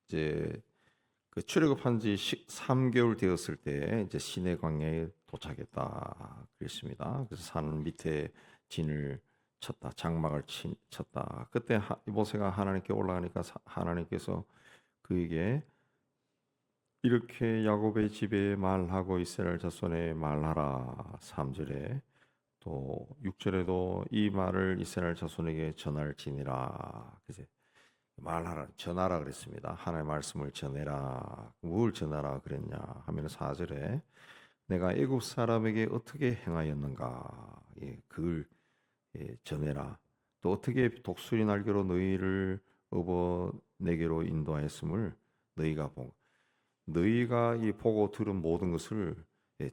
이제 그 출애굽한 지 3개월 되었을 때 이제 시내 광야에 도착했다 그랬습니다. 그래서 산 밑에 진을 쳤다, 장막을 쳤다. 그때 모세가 하나님께 올라가니까 하나님께서 그에게 이렇게 야곱의 집에 말하고 이스라엘 자손에 말하라. 3절에 또 6절에도 이 말을 이스라엘 자손에게 전할지니라. 그래서 말하라, 전하라 그랬습니다. 하나님의 말씀을 전해라. 뭘 전하라 그랬냐 하면 4절에 내가 애굽 사람에게 어떻게 행하였는가, 그걸 전해라. 또 어떻게 독수리 날개로 너희를 업어 내게로 인도하였음을 너희가 보고, 너희가 이 보고 들은 모든 것을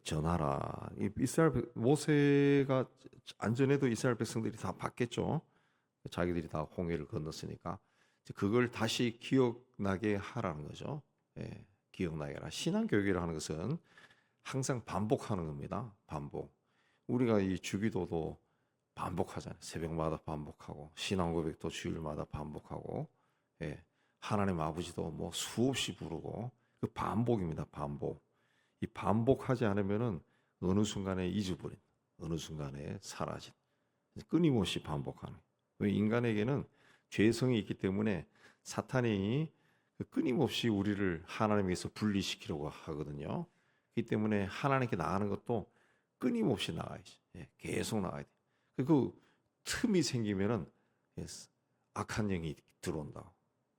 전하라. 이 이스라엘 모세가 안전해도 이스라엘 백성들이 다 봤겠죠. 자기들이 다 홍해를 건넜으니까 그걸 다시 기억나게 하라는 거죠. 기억나게 하라. 신앙 교육이라 하는 것은 항상 반복하는 겁니다. 반복. 우리가 이 주기도도 반복하잖아요. 새벽마다 반복하고 신앙 고백도 주일마다 반복하고, 하나님 아버지도 뭐 수없이 부르고, 그 반복입니다. 반복. 이 반복하지 않으면은 어느 순간에 잊어버린, 어느 순간에 사라진, 끊임없이 반복하는. 왜 인간에게는 죄성이 있기 때문에 사탄이 끊임없이 우리를 하나님에서 분리시키려고 하거든요. 그렇기 때문에 하나님께 나가는 것도 끊임없이 나가야지. 계속 나가야 돼. 그 틈이 생기면은 악한 영이 들어온다.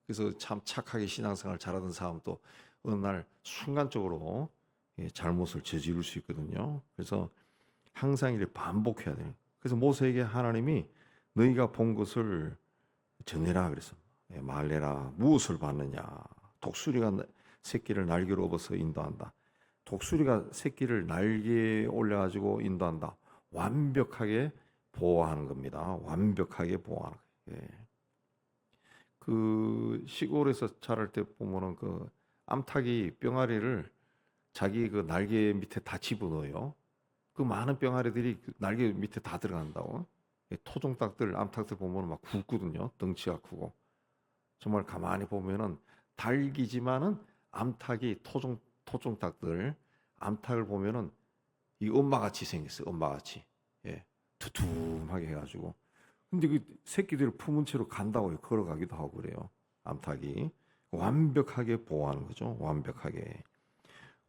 그래서 참 착하게 신앙생활 잘하던 사람도 어느 날 순간적으로 잘못을 저지를 수 있거든요. 그래서 항상 이렇게 반복해야 돼요. 그래서 모세에게 하나님이 너희가 본 것을 전해라 그랬어. 말해라. 무엇을 봤느냐? 독수리가 새끼를 날개로 업어서 인도한다. 독수리가 새끼를 날개에 올려가지고 인도한다. 완벽하게 보호하는 겁니다. 완벽하게 보호하는 거예요. 그 시골에서 자랄 때 보면은 그 암탉이 병아리를 자기 그 날개 밑에 다 집어넣어요. 그 많은 병아리들이 그 날개 밑에 다 들어간다고. 토종닭들, 암탉들 보면 막 굵거든요. 덩치가 크고. 정말 가만히 보면은 닭이지만은 암탉이 토종닭들, 암탉을 보면은 이 엄마같이 생겼어요. 엄마같이. 두툼하게 해가지고. 근데 그 새끼들을 품은 채로 간다고요. 걸어가기도 하고 그래요. 암탉이. 완벽하게 보호하는 거죠. 완벽하게.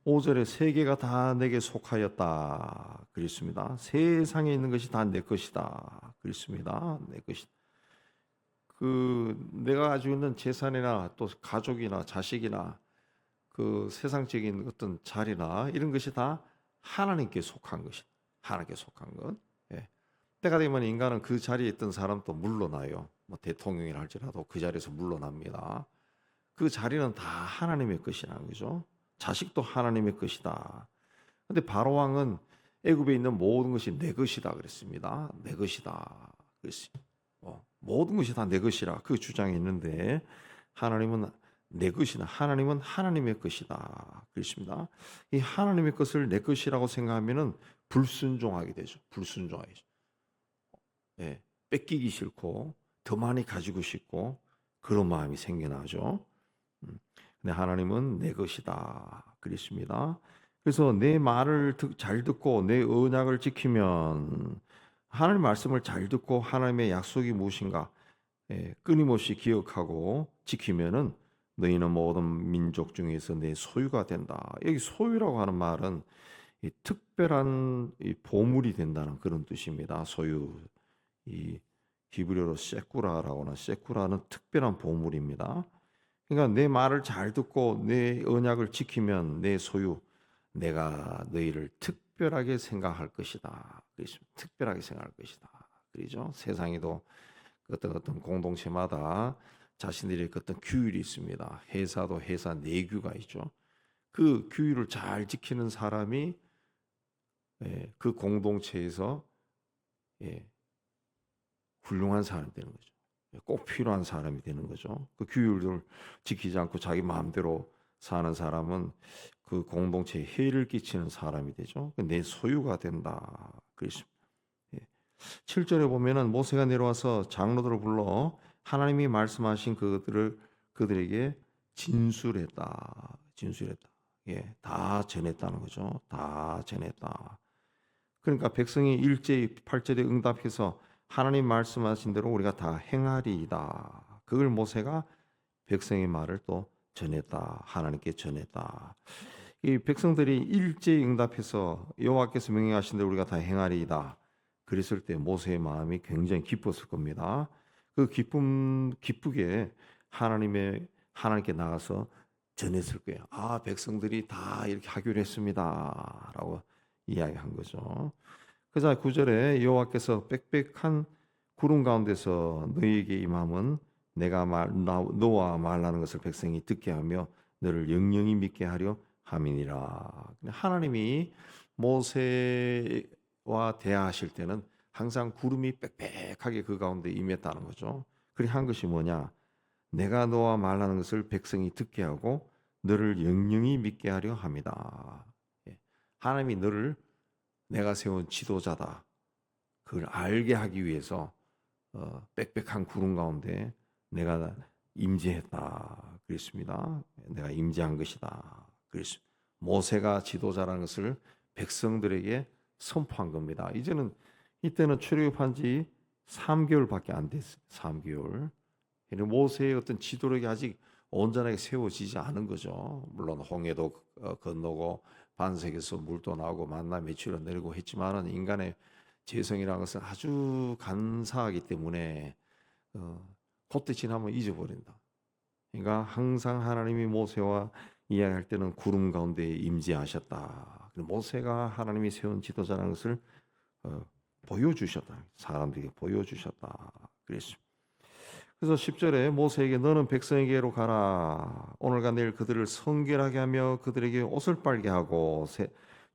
5절에 세계가 다 내게 속하였다 그랬습니다. 세상에 있는 것이 다 내 것이다 그랬습니다. 내 것이다. 그 내가 가지고 있는 재산이나 또 가족이나 자식이나 그 세상적인 어떤 자리나 이런 것이 다 하나님께 속한 것이다. 하나님께 속한 것. 때가 되면 인간은 그 자리에 있던 사람도 물러나요. 뭐 대통령이라 할지라도 그 자리에서 물러납니다. 그 자리는 다 하나님의 것이라는 거죠. 자식도 하나님의 것이다. 근데 바로 왕은 애굽에 있는 모든 것이 내 것이다 그랬습니다. 내 것이다. 그랬습니다. 모든 것이 다 내 것이라 그 주장이 있는데 하나님은 내 것이다. 하나님은 하나님의 것이다. 그랬습니다. 이 하나님의 것을 내 것이라고 생각하면은 불순종하게 되죠. 불순종하게 되죠. 뺏기기 싫고 더 많이 가지고 싶고 그런 마음이 생겨나죠. 근데 하나님은 내 것이다 그랬습니다. 그래서 내 말을 잘 듣고 내 언약을 지키면, 하나님 말씀을 잘 듣고 하나님의 약속이 무엇인가 끊임없이 기억하고 지키면은 너희는 모든 민족 중에서 내 소유가 된다. 여기 소유라고 하는 말은 이 특별한 이 보물이 된다는 그런 뜻입니다. 소유. 이 히브리어로 세쿠라라고나, 세쿠라는 특별한 보물입니다. 그러니까 내 말을 잘 듣고 내 언약을 지키면 내 소유, 내가 너희를 특별하게 생각할 것이다. 특별하게 생각할 것이다. 그러죠? 세상에도 어떤 공동체마다 자신들의 어떤 규율이 있습니다. 회사도 회사 내규가 있죠. 그 규율을 잘 지키는 사람이 그 공동체에서 훌륭한 사람이 되는 거죠. 꼭 필요한 사람이 되는 거죠. 그 규율을 지키지 않고 자기 마음대로 사는 사람은 그 공동체에 해를 끼치는 사람이 되죠. 내 소유가 된다. 그렇습니다. 7절에 보면은 모세가 내려와서 장로들을 불러 하나님이 말씀하신 그들에게 진술했다. 진술했다. 예, 다 전했다는 거죠. 다 전했다. 그러니까 백성이 일제히 8절에 응답해서 하나님 말씀하신 대로 우리가 다 행하리이다. 그걸 모세가 백성의 말을 또 전했다. 하나님께 전했다. 이 백성들이 일제히 응답해서 여호와께서 명령하신 대로 우리가 다 행하리이다. 그랬을 때 모세의 마음이 굉장히 기뻤을 겁니다. 그 기쁘게 하나님께 나가서 전했을 거예요. 아, 백성들이 다 이렇게 하기로 했습니다라고 이야기한 거죠. 그자 9절에 여호와께서 빽빽한 구름 가운데서 너희에게 임함은 내가 너와 말하는 것을 백성이 듣게 하며 너를 영영히 믿게 하려 함이니라. 하나님이 모세와 대화하실 때는 항상 구름이 빽빽하게 그 가운데 임했다는 거죠. 그리 한 것이 뭐냐? 내가 너와 말하는 것을 백성이 듣게 하고 너를 영영히 믿게 하려 함이다. 예. 하나님이 너를 내가 세운 지도자다. 그걸 알게 하기 위해서 빽빽한 구름 가운데 내가 임재했다. 그랬습니다. 내가 임재한 것이다. 그랬습니다. 모세가 지도자라는 것을 백성들에게 선포한 겁니다. 이때는 출애굽한 지 3개월밖에 안 됐어요. 3개월. 모세의 어떤 지도력이 아직 온전하게 세워지지 않은 거죠. 물론 홍해도 건너고 반석에서 물도 나오고 만나 매출을 내리고 했지만은 인간의 재성이라는 것은 아주 간사하기 때문에 그때 지나면 잊어버린다. 그러니까 항상 하나님이 모세와 이야기할 때는 구름 가운데 임재하셨다. 모세가 하나님이 세운 지도자라는 것을 보여주셨다. 사람들에게 보여주셨다. 그랬습니다. 그래서 10절에 모세에게 너는 백성에게로 가라. 오늘과 내일 그들을 성결하게 하며 그들에게 옷을 빨게 하고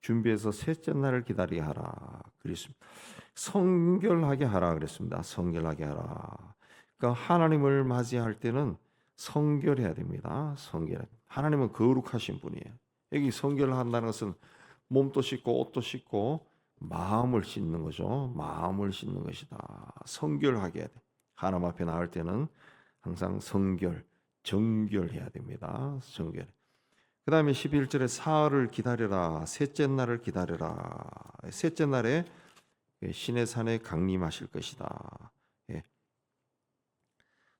준비해서 셋째 날을 기다리게 하라. 그랬습니다. 성결하게 하라 그랬습니다. 성결하게 하라. 그러니까 하나님을 맞이할 때는 성결해야 됩니다. 성결. 하나님은 거룩하신 분이에요. 여기 성결한다는 것은 몸도 씻고 옷도 씻고 마음을 씻는 거죠. 마음을 씻는 것이다. 성결하게 해야 돼. 하나님 앞에 나올 때는 항상 정결해야 됩니다. 정결. 그 다음에 11절에 사흘을 기다려라. 셋째 날을 기다려라. 셋째 날에 신의 산에 강림하실 것이다. 예.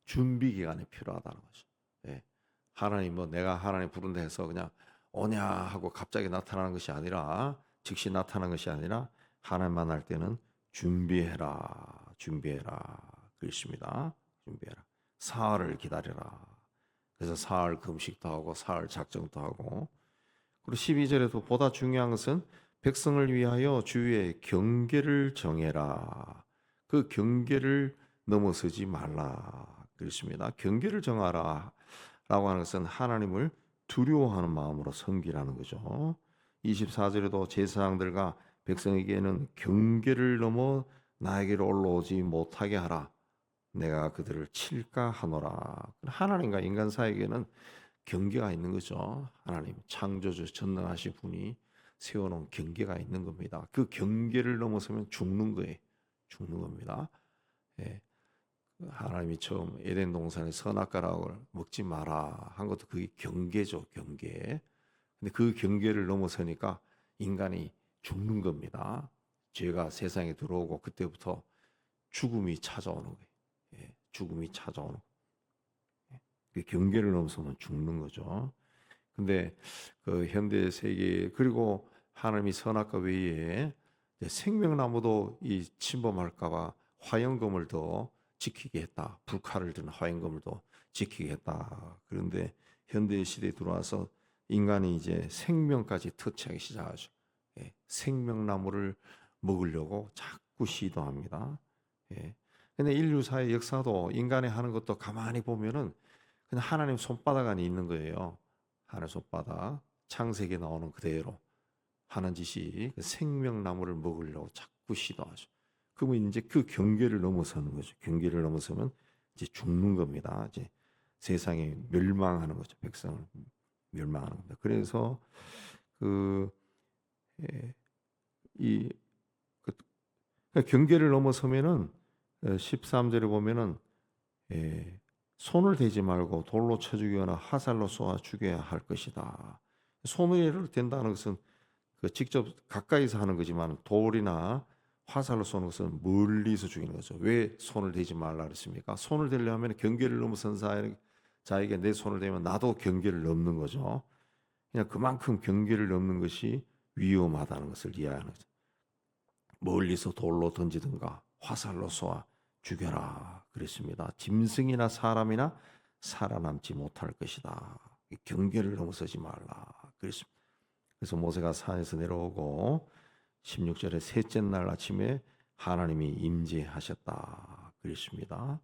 준비 기간이 필요하다는 거죠. 예. 하나님 내가 하나님 부른다 해서 그냥 오냐 하고 갑자기 나타나는 것이 아니라 즉시 나타나는 것이 아니라 하나님만 할 때는 준비해라. 그렇습니다. 준비해라. 사흘을 기다려라. 그래서 사흘 금식도 하고 사흘 작정도 하고 그리고 12절에도 보다 중요한 것은 백성을 위하여 주의 경계를 정해라. 그 경계를 넘어서지 말라. 그렇습니다. 경계를 정하라. 라고 하는 것은 하나님을 두려워하는 마음으로 섬기라는 거죠. 24절에도 제사장들과 백성에게는 경계를 넘어 나에게로 올라오지 못하게 하라. 내가 그들을 칠까 하노라. 하나님과 인간 사이에게는 경계가 있는 거죠. 하나님 창조주 전능하신 분이 세워놓은 경계가 있는 겁니다. 그 경계를 넘어서면 죽는 거예요. 죽는 겁니다. 예. 하나님이 처음 에덴 동산에 선악과를 먹지 마라 한 것도 그게 경계죠. 경계. 근데 그 경계를 넘어서니까 인간이 죽는 겁니다. 죄가 세상에 들어오고 그때부터 죽음이 찾아오는 거예요. 예, 죽음이 찾아오는 거예요. 그 경계를 넘어서면 죽는 거죠. 근데 그 현대 세계 그리고 하나님이 선악과 외에 생명나무도 이 침범할까봐 화영검을 더 지키게 했다. 불칼을 든 화영검을 더 지키게 했다. 그런데 현대 시대에 들어와서 인간이 이제 생명까지 터치하기 시작하죠. 예, 생명나무를 먹으려고 자꾸 시도합니다. 예. 근데 인류사의 역사도 인간이 하는 것도 가만히 보면은 그냥 하나님 손바닥 안에 있는 거예요. 하나님 손바닥. 창세기에 나오는 그대로 하는 짓이 생명나무를 먹으려고 자꾸 시도하죠. 그러면 이제 그 경계를 넘어서는 거죠. 경계를 넘어서면 이제 죽는 겁니다. 이제 세상에 멸망하는 거죠. 백성을 멸망하는 겁니다. 그래서 그 경계를 넘어서면은 13절에 보면은 손을 대지 말고 돌로 쳐 죽이거나 화살로 쏘아 죽여야 할 것이다. 손을 댄다는 것은 그 직접 가까이서 하는 거지만 돌이나 화살로 쏘는 것은 멀리서 죽이는 거죠. 왜 손을 대지 말라 그랬습니까? 손을 대려면 경계를 넘어선 자에게 내 손을 대면 나도 경계를 넘는 거죠. 그냥 그만큼 경계를 넘는 것이 위험하다는 것을 이해하는 거죠. 멀리서 돌로 던지든가 화살로 쏘아 죽여라 그랬습니다. 짐승이나 사람이나 살아남지 못할 것이다. 경계를 넘어서지 말라 그랬습니다. 그래서 모세가 산에서 내려오고 16절에 셋째 날 아침에 하나님이 임재하셨다 그랬습니다.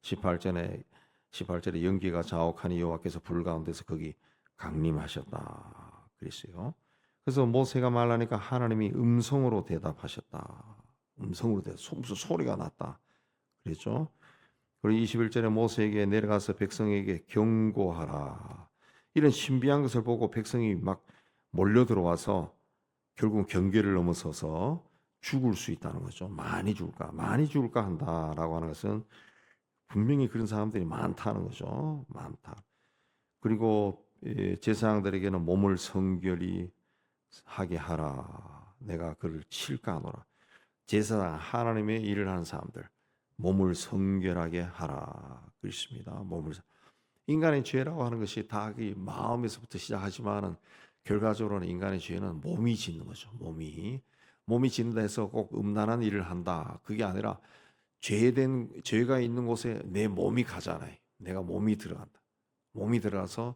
18절에 연기가 자욱하니 여호와께서 불 가운데서 거기 강림하셨다 그랬어요. 그래서 모세가 말하니까 하나님이 음성으로 대답하셨다. 음성으로 무슨 소리가 났다 그랬죠. 그리고 21절에 모세에게 내려가서 백성에게 경고하라. 이런 신비한 것을 보고 백성이 막 몰려 들어와서 결국 경계를 넘어서서 죽을 수 있다는 거죠. 많이 죽을까 한다라고 하는 것은 분명히 그런 사람들이 많다는 거죠. 많다. 그리고 제사장들에게는 몸을 성결히 하게 하라. 내가 그를 칠까 하노라. 제사장 하나님의 일을 하는 사람들 몸을 성결하게 하라 그렇습니다. 인간의 죄라고 하는 것이 다 그 마음에서부터 시작하지만은 결과적으로는 인간의 죄는 몸이 짓는 거죠. 몸이 짓는다 해서 꼭 음란한 일을 한다. 그게 아니라 죄가 있는 곳에 내 몸이 가잖아요. 내가 몸이 들어간다. 몸이 들어가서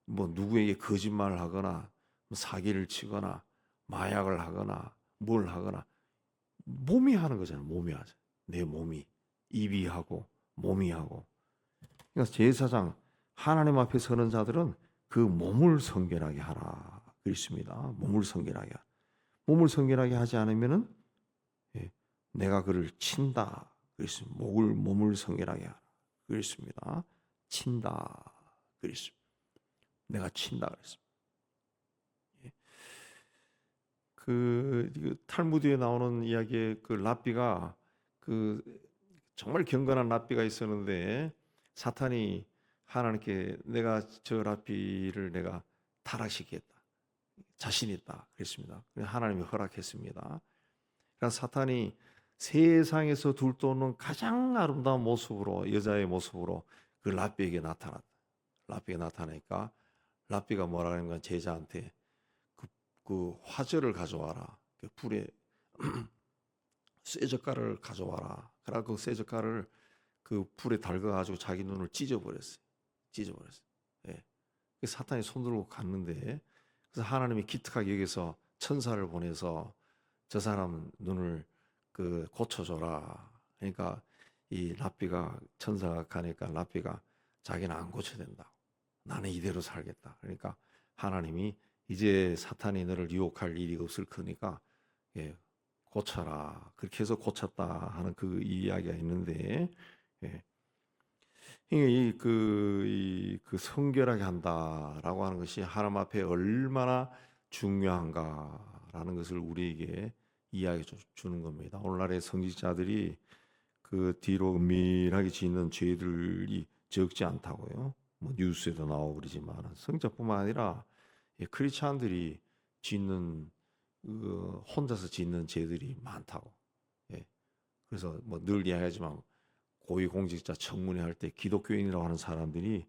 뭐 누구에게 거짓말을 하거나 사기를 치거나 마약을 하거나 뭘 하거나 몸이 하는 거잖아요. 몸이 하죠. 내 몸이 입이 하고 몸이 하고. 그러니까 제사장 하나님 앞에 서는 자들은 그 몸을 성결하게 하라 그랬습니다. 몸을 성결하게 하지 않으면은 내가 그를 친다 그랬습니다. 몸을 성결하게 하라 그랬습니다. 친다 그랬습니다. 내가 친다 그랬습니다. 그 탈무드에 나오는 이야기의 그 랍비가 그 정말 경건한 랍비가 있었는데 사탄이 하나님께 내가 저 랍비를 내가 타락시키겠다. 자신 있다. 그랬습니다. 하나님이 허락했습니다. 그래서 사탄이 세상에서 둘도는 가장 아름다운 모습으로 여자의 모습으로 그 랍비에게 나타났다. 랍비가 나타나니까 랍비가 뭐라 하는 건 제자한테 그 화절을 가져와라. 그 불에 쇠젓가락을 가져와라. 그러고 그 쇠젓가락을 그 불에 달궈가지고 자기 눈을 찢어버렸어요. 예. 사탄이 손들고 갔는데 그래서 하나님이 기특하게 여기서 천사를 보내서 저 사람 눈을 그 고쳐줘라. 그러니까 이 랍비가 천사가 가니까 랍비가 자기는 안 고쳐야 된다. 나는 이대로 살겠다. 그러니까 하나님이 이제 사탄이 너를 유혹할 일이 없을 거니까 고쳐라. 그렇게 해서 고쳤다 하는 그 이야기가 있는데 그 성결하게 한다라고 하는 것이 하나님 앞에 얼마나 중요한가라는 것을 우리에게 이야기해 주는 겁니다. 오늘날의 성직자들이 그 뒤로 은밀하게 짓는 죄들이 적지 않다고요. 뭐 뉴스에도 나오고 그러지만 성자뿐만 아니라 크리스찬들이 짓는 혼자서 짓는 죄들이 많다고. 그래서 뭐 늘 이야기하지만 고위공직자 청문회 할 때 기독교인이라고 하는 사람들이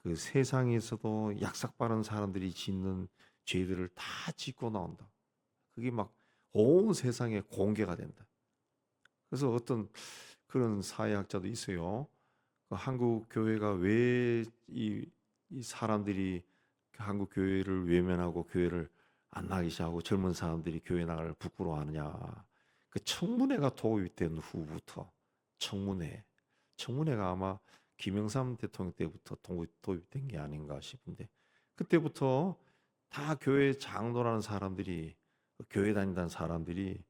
그 세상에서도 약삭빠른 사람들이 짓는 죄들을 다 짓고 나온다. 그게 막 온 세상에 공개가 된다. 그래서 어떤 그런 사회학자도 있어요. 그 한국 교회가 왜 이 사람들이 한국 교회를 외면하고 교회를 안 나가기 시작하고 젊은 사람들이 교회 나갈 부끄러워하느냐. 그 청문회가 도입된 후부터 청문회가 아마 김영삼 대통령 때부터 도입된 게 아닌가 싶은데 그때부터 다 교회 장로라는 사람들이 교회 다닌다는 사람들이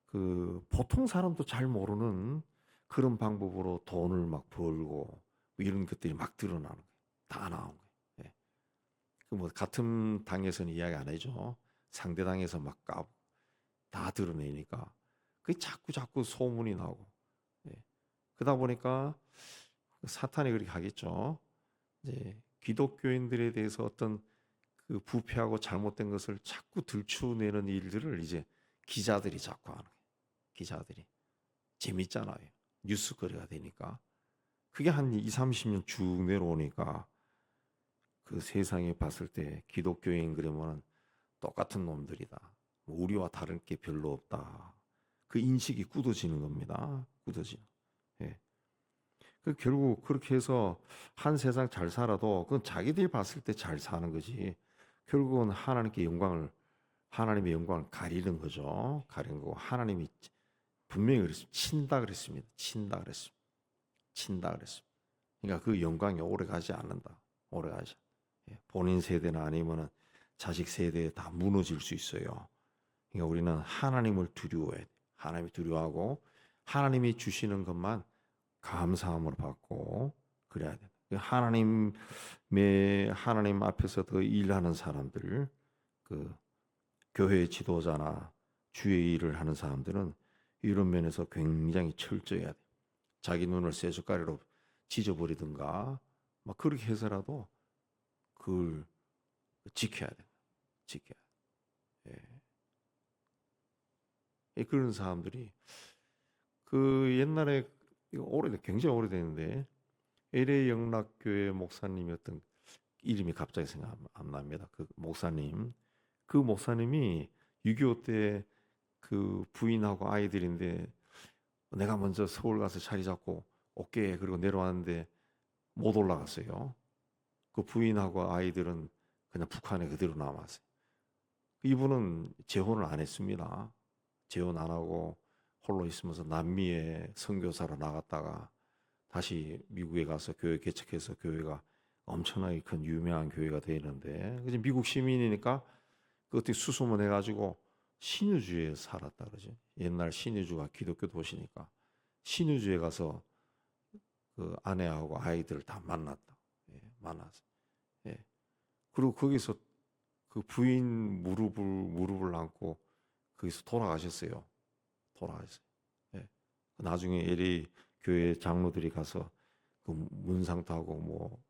그 보통 사람도 잘 모르는 그런 방법으로 돈을 막 벌고 뭐 이런 것들이 막 드러나는 거예요. 다 나온 거예요. 그 뭐 같은 당에서는 이야기 안 해줘. 상대 당에서 막 다 드러내니까 그게 자꾸 소문이 나고 그러다 보니까 사탄이 그렇게 하겠죠. 이제 기독교인들에 대해서 어떤 그 부패하고 잘못된 것을 자꾸 들추내는 일들을 이제 기자들이 자꾸 하는 거예요. 기자들이 재밌잖아요. 뉴스거리가 되니까. 그게 한 2, 30년 쭉 내려오니까 그 세상에 봤을 때 기독교인 그러면 똑같은 놈들이다. 우리와 다른 게 별로 없다. 그 인식이 굳어지는 겁니다. 굳어지는. 예. 그 결국 그렇게 해서 한 세상 잘 살아도 그건 자기들이 봤을 때 잘 사는 거지. 결국은 하나님의 영광을 가리는 거죠. 가리는 거고 하나님이 분명히 그랬습니다. 친다 그랬습니다. 친다 그랬습니다. 친다 그랬습니다. 그러니까 그 영광이 오래 가지 않는다. 오래 가지. 예. 본인 세대나 아니면은 자식 세대에 다 무너질 수 있어요. 그러니까 우리는 하나님을 두려워해야 돼. 하나님을 두려워하고 하나님이 주시는 것만 감사함으로 받고 그래야 돼. 하나님 앞에서 더 일하는 사람들, 그 교회 지도자나 주의 일을 하는 사람들은 이런 면에서 굉장히 철저해야 돼. 자기 눈을 쇠젓가락으로 찢어버리든가 막 그렇게 해서라도 그걸 지켜야 돼. 지켜야 돼. 예. 그런 사람들이 그 옛날에 굉장히 오래됐는데 LA 영락교회 목사님이었던 이름이 갑자기 생각 안 납니다. 그 목사님이 6.25 때 그 부인하고 아이들인데 내가 먼저 서울 가서 자리 잡고 올게 그리고 내려왔는데 못 올라갔어요. 그 부인하고 아이들은 그냥 북한에 그대로 남았어요. 이분은 재혼을 안 했습니다. 재혼 안 하고 홀로 있으면서 남미에 선교사로 나갔다가 다시 미국에 가서 교회 개척해서 교회가 엄청나게 큰 유명한 교회가 되는데 그래서 미국 시민이니까 그 어떻게 수소문 해가지고 신의주에 살았다 그러죠. 옛날 신의주가 기독교 도시니까 신의주에 가서 그 아내하고 아이들을 다 만났다. 예, 만나서. 예. 그리고 거기서 그 부인 무릎을 안고 거기서 돌아가셨어요. 예. 나중에 LA 교회 장로들이 가서 그 문상도 하고 뭐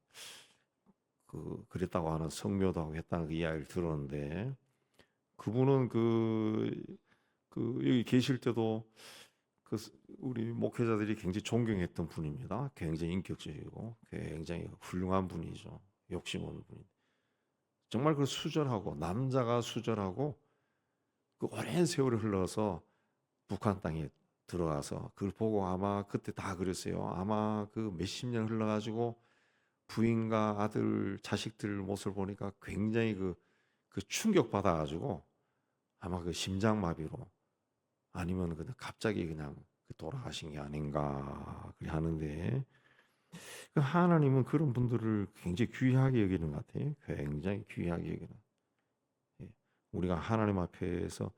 그랬다고 하는 성묘도 하고 했다는 그 이야기를 들었는데 그분은 여기 계실 때도 우리 목회자들이 굉장히 존경했던 분입니다. 굉장히 인격적이고 굉장히 훌륭한 분이죠. 욕심 없는 분이. 정말 그 수절하고 남자가 수절하고 그 오랜 세월이 흘러서 북한 땅에 들어가서 그걸 보고 아마 그때 다 그랬어요. 아마 그 몇십 년 흘러가지고 부인과 아들, 자식들 모습을 보니까 굉장히 그 충격 받아가지고 아마 그 심장마비로 아니면 그냥 갑자기 그냥 돌아가신 게 아닌가 그래 하는데 하나님은 그런 분들을 굉장히 귀하게 여기는 것 같아요. 굉장히 귀하게 여기는. 예. 우리가 하나님 앞에서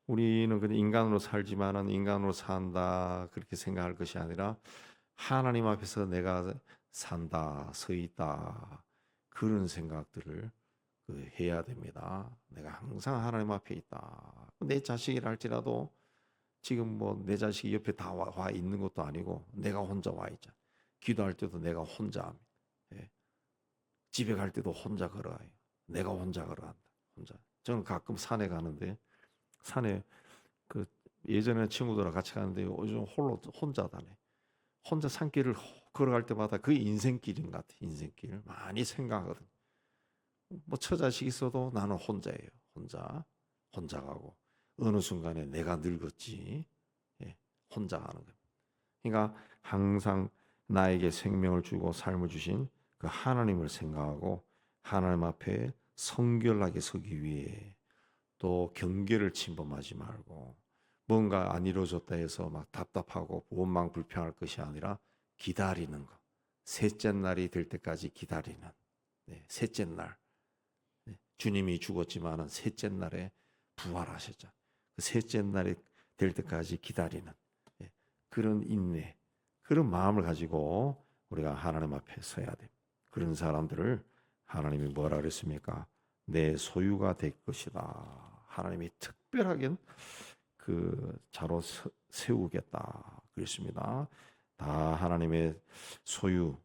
우리는 그냥 인간으로 살지만은 인간으로 산다 그렇게 생각할 것이 아니라 하나님 앞에서 내가 산다, 서 있다 그런 생각들을 해야 됩니다. 내가 항상 하나님 앞에 있다. 내 자식이라 할지라도 지금 뭐 내 자식이 옆에 다 와 있는 것도 아니고 내가 혼자 와 있잖아. 기도할 때도 내가 혼자 합니다. 예. 집에 갈 때도 혼자 걸어가요. 내가 혼자 걸어간다. 혼자. 저는 가끔 산에 가는데 산에 그 예전에 친구들하고 같이 가는데 요즘 혼자 다녀. 혼자 산길을 걸어갈 때마다 그 인생길인 것 같아. 인생길 많이 생각하거든. 뭐 처자식 있어도 나는 혼자예요. 혼자 가고 어느 순간에 내가 늙었지. 예, 혼자 가는 거예요. 그러니까 항상 나에게 생명을 주고 삶을 주신 그 하나님을 생각하고 하나님 앞에 성결하게 서기 위해 또 경계를 침범하지 말고 뭔가 안 이루어졌다 해서 막 답답하고 원망 불평할 것이 아니라 기다리는 것. 셋째 날이 될 때까지 기다리는. 네, 셋째 날. 네, 주님이 죽었지만은 셋째 날에 부활하셨죠. 그 셋째 날이 될 때까지 기다리는 네, 그런 인내, 그런 마음을 가지고 우리가 하나님 앞에 서야 돼. 그런 사람들을 하나님이 뭐라 그랬습니까? 내 소유가 될 것이다. 하나님이 특별하게 그 자로 세우겠다 그랬습니다. 다 하나님의 소유,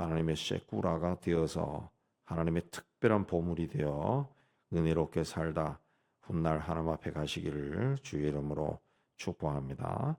하나님의 셰꾸라가 되어서 하나님의 특별한 보물이 되어 은혜롭게 살다 훗날 하나님 앞에 가시기를 주의 이름으로 축복합니다.